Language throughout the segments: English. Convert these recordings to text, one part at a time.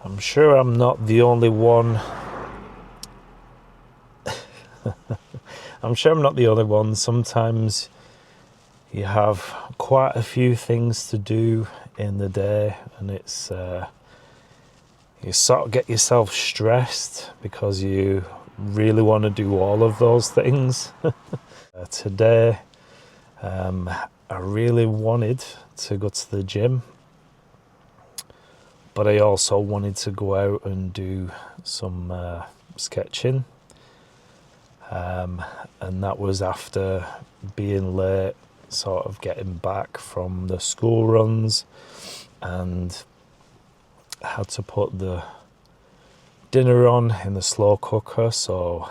I'm sure I'm not the only one. I'm sure I'm not the only one. Sometimes you have quite a few things to do in the day, and it's you sort of get yourself stressed because you really want to do all of those things. Today, I really wanted to go to the gym, but I also wanted to go out and do some sketching. And that was after being late, sort of getting back from the school runs, and had to put the dinner on in the slow cooker. So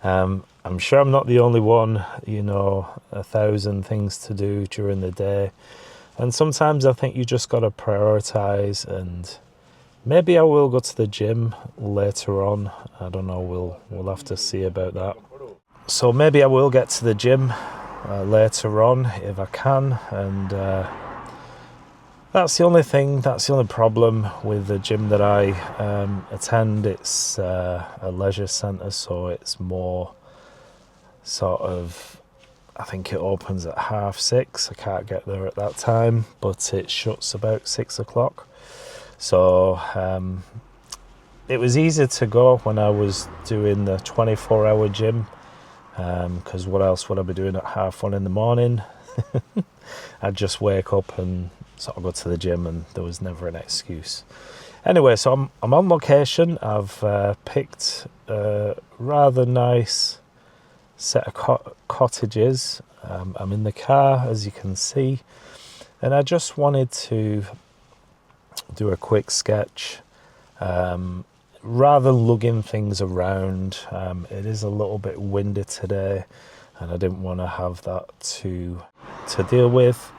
I'm sure I'm not the only one, 1,000 things to do during the day. And sometimes I think you just got to prioritize, and maybe I will go to the gym later on. I don't know, we'll have to see about that. So maybe I will get to the gym later on if I can, and that's the only problem with the gym that I attend. It's a leisure centre, so it's more sort of, I think it opens at 6:30. I can't get there at that time, but it shuts about 6 o'clock. So it was easy to go when I was doing the 24-hour gym, because what else would I be doing at 1:30 in the morning? I'd just wake up and sort of go to the gym, and there was never an excuse. Anyway, so I'm on location. I've picked a rather nice set of cottages. I'm in the car, as you can see, and I just wanted to do a quick sketch rather than lugging things around. It is a little bit windy today, and I didn't want to have that to deal with,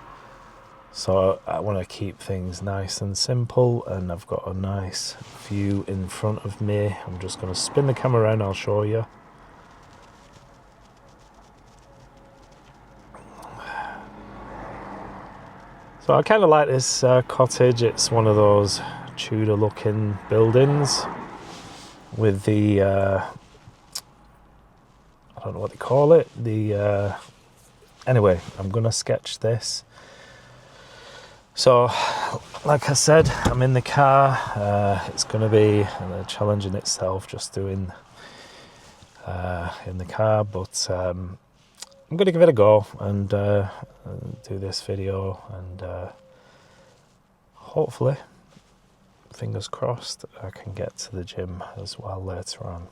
so I want to keep things nice and simple. And I've got a nice view in front of me. I'm just going to spin the camera around, I'll show you. So I kind of like this cottage. It's one of those Tudor looking buildings with the I don't know what they call it, anyway, I'm gonna sketch this. So like I said, I'm in the car. It's gonna be a challenge in itself just doing in the car, but I'm gonna give it a go and do this video, and hopefully, fingers crossed, I can get to the gym as well later on.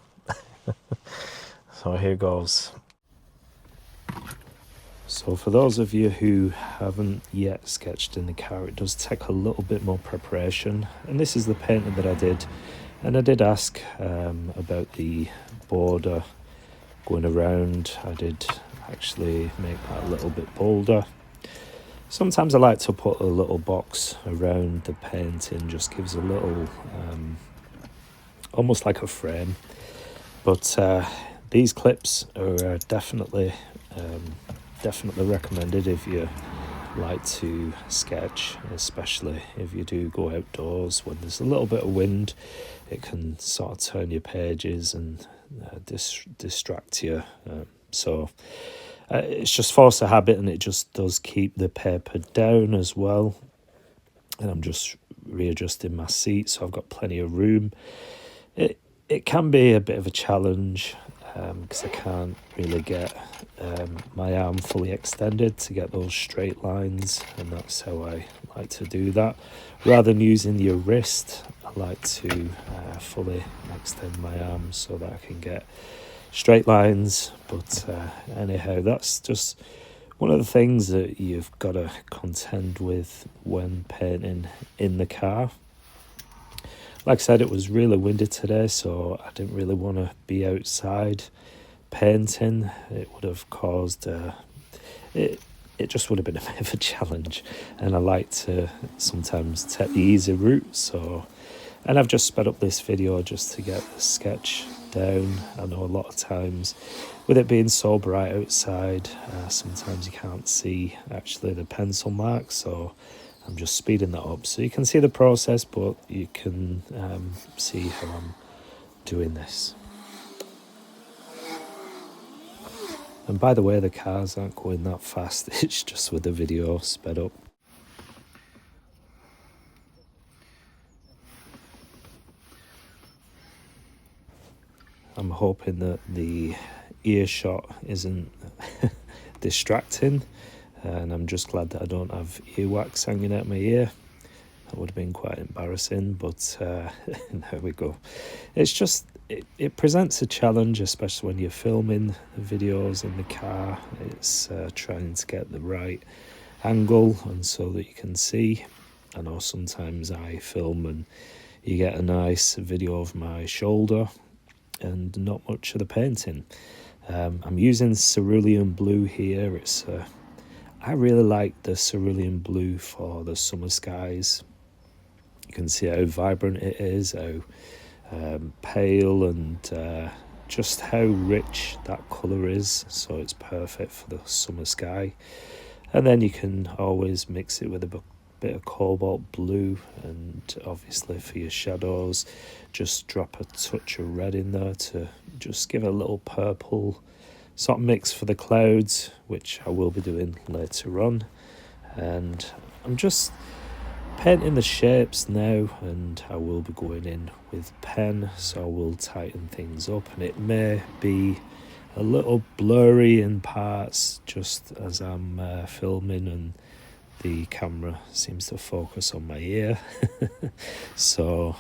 So here goes. So for those of you who haven't yet sketched in the car, it does take a little bit more preparation, and this is the painting that I did. And I did ask about the border going around. I did actually make that a little bit bolder. Sometimes I like to put a little box around the painting, just gives a little almost like a frame. But these clips are definitely recommended if you like to sketch, especially if you do go outdoors when there's a little bit of wind. It can sort of turn your pages and distract you. So it's just force a habit, and it just does keep the paper down as well. And I'm just readjusting my seat so I've got plenty of room. It can be a bit of a challenge because I can't really get my arm fully extended to get those straight lines, and that's how I like to do that. Rather than using your wrist, I like to fully extend my arm so that I can get straight lines. But anyhow, that's just one of the things that you've got to contend with when painting in the car. Like I said, it was really windy today, so I didn't really want to be outside painting. It would have caused it just would have been a bit of a challenge, and I like to sometimes take the easy route. And I've just sped up this video just to get the sketch down. I know a lot of times with it being so bright outside, sometimes you can't see actually the pencil marks, so I'm just speeding that up so you can see the process, but you can see how I'm doing this. And by the way, the cars aren't going that fast, it's just with the video sped up. I'm hoping that the earshot isn't distracting, and I'm just glad that I don't have earwax hanging out my ear. That would have been quite embarrassing, but there we go. It's just, it presents a challenge, especially when you're filming the videos in the car. It's trying to get the right angle and so that you can see. I know sometimes I film and you get a nice video of my shoulder and not much of the painting. I'm using cerulean blue here. I really like the cerulean blue for the summer skies. You can see how vibrant it is, how pale, and just how rich that colour is. So it's perfect for the summer sky. And then you can always mix it with a bit of cobalt blue, and obviously for your shadows just drop a touch of red in there to just give a little purple sort of mix for the clouds, which I will be doing later on. And I'm just painting the shapes now, and I will be going in with pen, so I will tighten things up, and it may be a little blurry in parts just as I'm filming and the camera seems to focus on my ear. So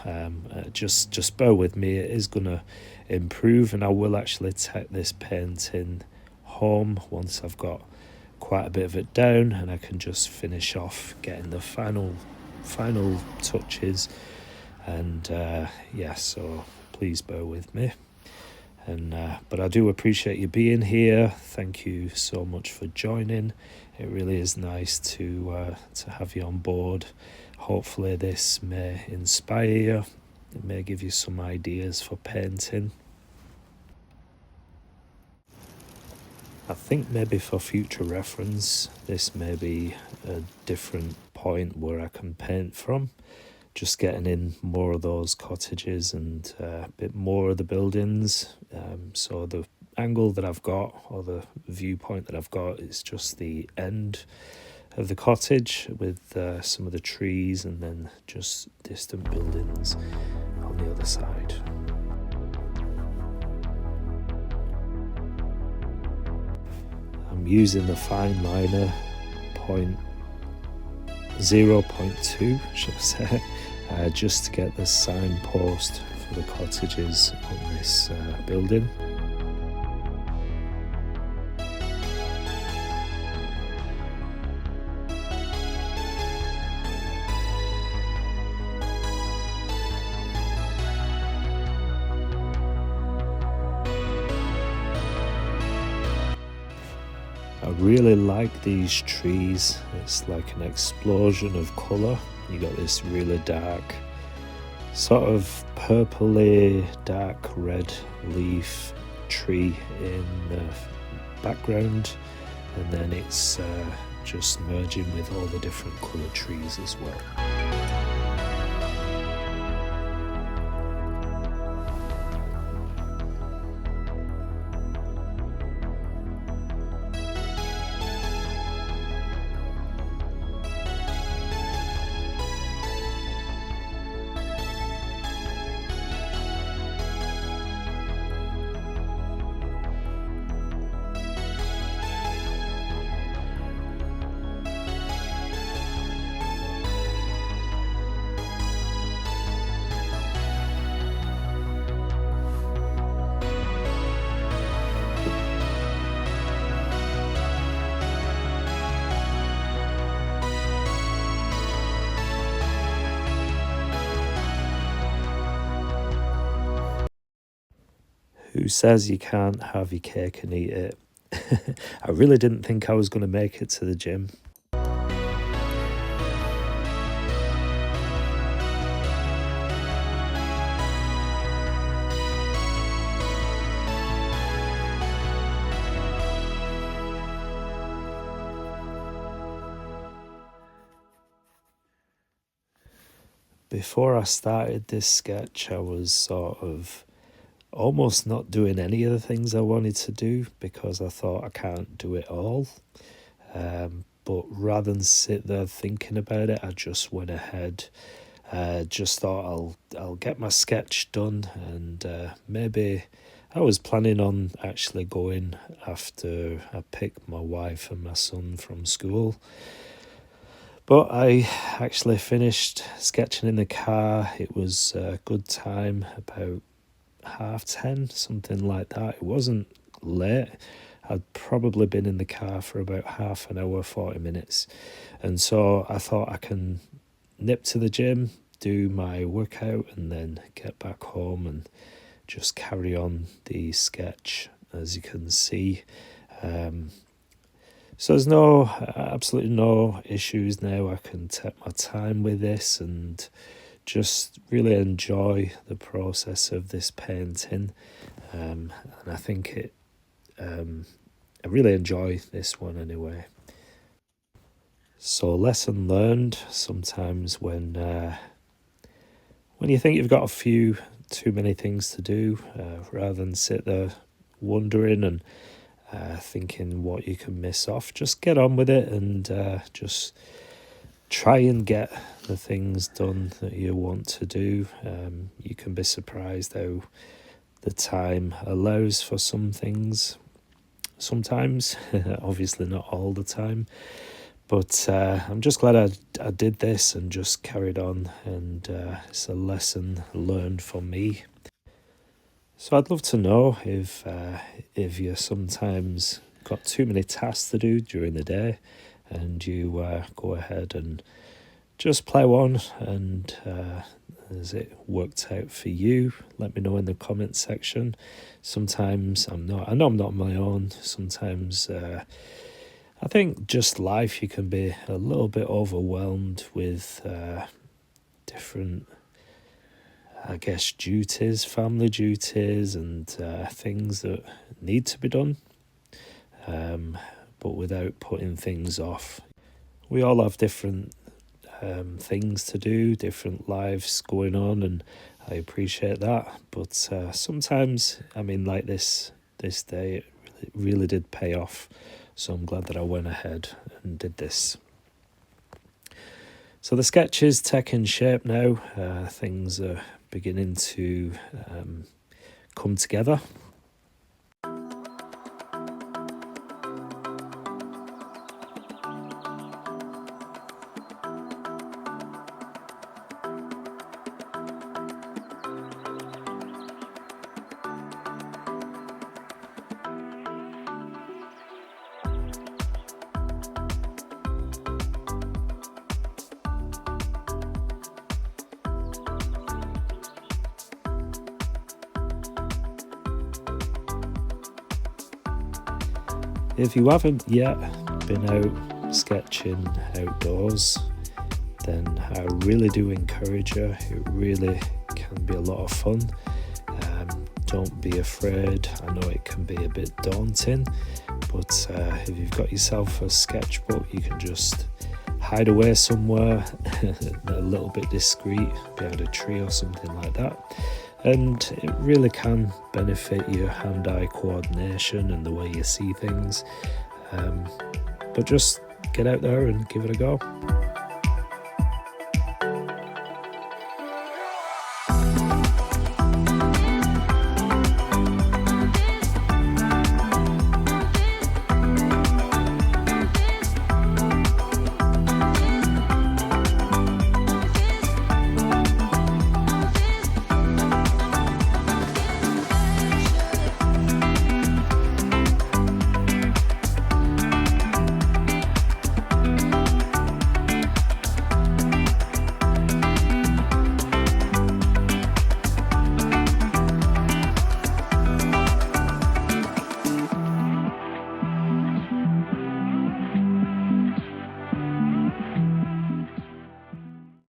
just bear with me. It is going to improve, and I will actually take this painting home once I've got quite a bit of it down, and I can just finish off getting the final touches. And yeah, so please bear with me. And but I do appreciate you being here. Thank you so much for joining. It really is nice to have you on board. Hopefully this may inspire you. It may give you some ideas for painting. I think maybe for future reference, this may be a different point where I can paint from. Just getting in more of those cottages and a bit more of the buildings. So the angle that I've got, or the viewpoint that I've got, is just the end of the cottage with some of the trees, and then just distant buildings on the other side. I'm using the fineliner 0.2, should I say, just to get the signpost for the cottages on this building. I really like these trees. It's like an explosion of colour. You got this really dark, sort of purpley, dark red leaf tree in the background, and then it's just merging with all the different coloured trees as well. Who says you can't have your cake and eat it? I really didn't think I was going to make it to the gym. before I started this sketch, I was sort of almost not doing any of the things I wanted to do because I thought I can't do it all. But rather than sit there thinking about it, I just went ahead. Just thought I'll get my sketch done, and maybe I was planning on actually going after I picked my wife and my son from school. But I actually finished sketching in the car. It was a good time, about 10:30, something like that. It wasn't late. I'd probably been in the car for about half an hour, 40 minutes. And so I thought I can nip to the gym, do my workout, and then get back home and just carry on the sketch, as you can see. So there's absolutely no issues now. I can take my time with this and just really enjoy the process of this painting. And I think I really enjoy this one anyway. So lesson learned, sometimes when you think you've got a few too many things to do, rather than sit there wondering and thinking what you can miss off, just get on with it and just try and get the things done that you want to do. You can be surprised how the time allows for some things sometimes, obviously not all the time, but I'm just glad I did this and just carried on, and it's a lesson learned for me. So I'd love to know if you sometimes got too many tasks to do during the day and you go ahead and just play one, and has it worked out for you? Let me know in the comment section. Sometimes I know I'm not on my own. Sometimes I think just life, you can be a little bit overwhelmed with different, I guess, duties, family duties, and things that need to be done, but without putting things off. We all have different things to do, different lives going on, and I appreciate that. But sometimes, I mean, like this day, it really did pay off. So I'm glad that I went ahead and did this. So the sketch is taking shape now. Things are beginning to come together. If you haven't yet been out sketching outdoors, then I really do encourage you. It really can be a lot of fun. Don't be afraid. I know it can be a bit daunting, but if you've got yourself a sketchbook, you can just hide away somewhere a little bit discreet, behind a tree or something like that. And it really can benefit your hand-eye coordination and the way you see things. But just get out there and give it a go.